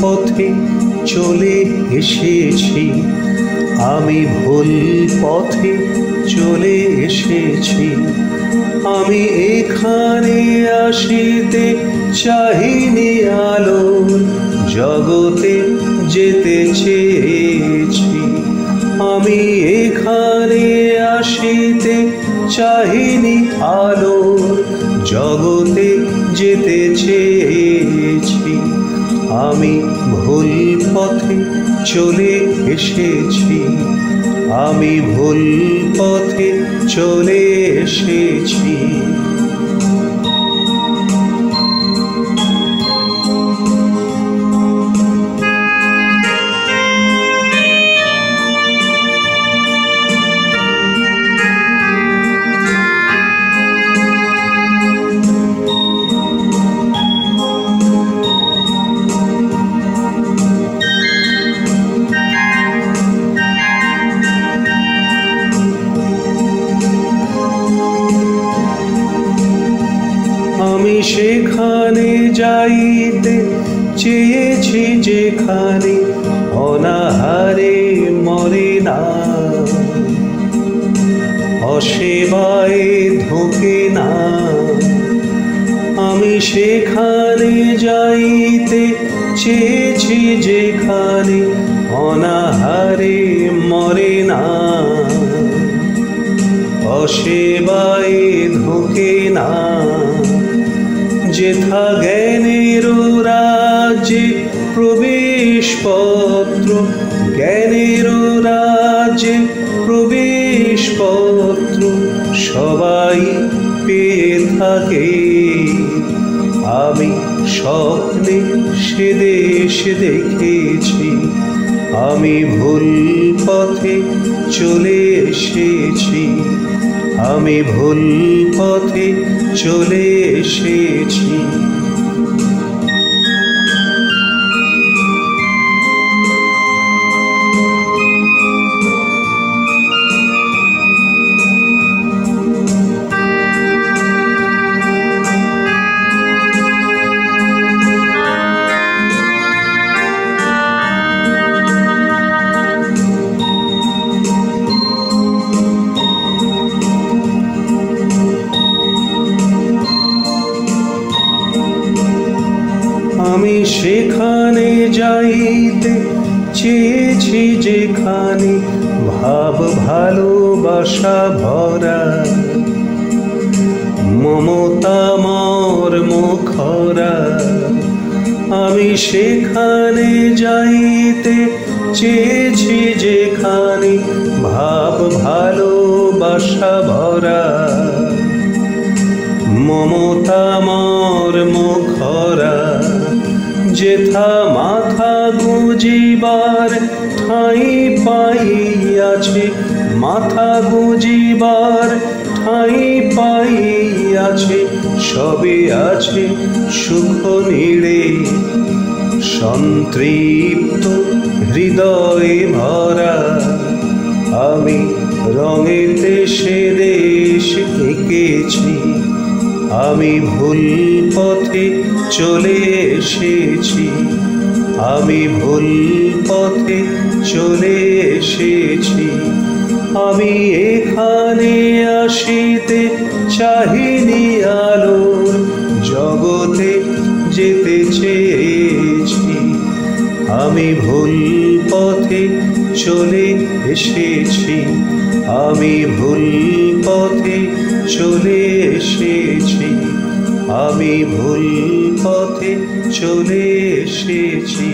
পথে চলে এসেছি, আমি ভুল পথে চলে এসেছি। আমি এখানে আসিতে চাহিনি আলোর জগতে যেতে চেয়েছি। আমি এখানে আসিতে চাহিনি আলোর জগতে যেতে চেয়েছি। আমি ভুল পথে চলে এসেছি, আমি ভুল পথে চলে এসেছি। আমি সেখানে যাইতে চেয়েছি যেখানে অনাহারে মরে না, অসেবায় ধোকে না। আমি সেখানে যাইতে চেয়েছি যেখানে অনাহারে মরে না, অসেবায় ধোকে না। যেথা জ্ঞানের রাজ্যে প্রবেশপত্র, জ্ঞানের রাজ্যে প্রবেশপত্র সবাই পেয়ে থাকে। আমি স্বপ্নে সে দেশ দেখেছি, আমি ভুল পথে চলে এসেছি, আমি ভুল পথে চলে এসেছি। আমি সেখানে যাইতে চেয়েছি যেখানে ভাব ভালোবাসা ভরা, মমতা মর্ম খরা। আমি সেখানে যাইতে চেয়েছি যেখানে ভাব ভালোবাসা ভরা, মমতা মর্ম খরা। যেথা মাথা গুজিবার ঠাঁই পাইয়াছে, মাথা গুজিবার ঠাঁই পাইয়াছে, সবে আছে সুখ নীড়ে সন্তৃপ্ত হৃদয়ে ভরা। আমি রঙেতে সে দেশ এঁকেছি, আমি ভুল পথে চলে এসেছি, আমি ভুল পথে চলে এসেছি। আমি এখানে আসিতে চাহিনি আলোর জগতে যেতে চেয়েছি। আমি ভুল পথে চলে এসেছি, আমি ভুল পথে চলে এসেছি, আমি ভুল পথে চলে এসেছি।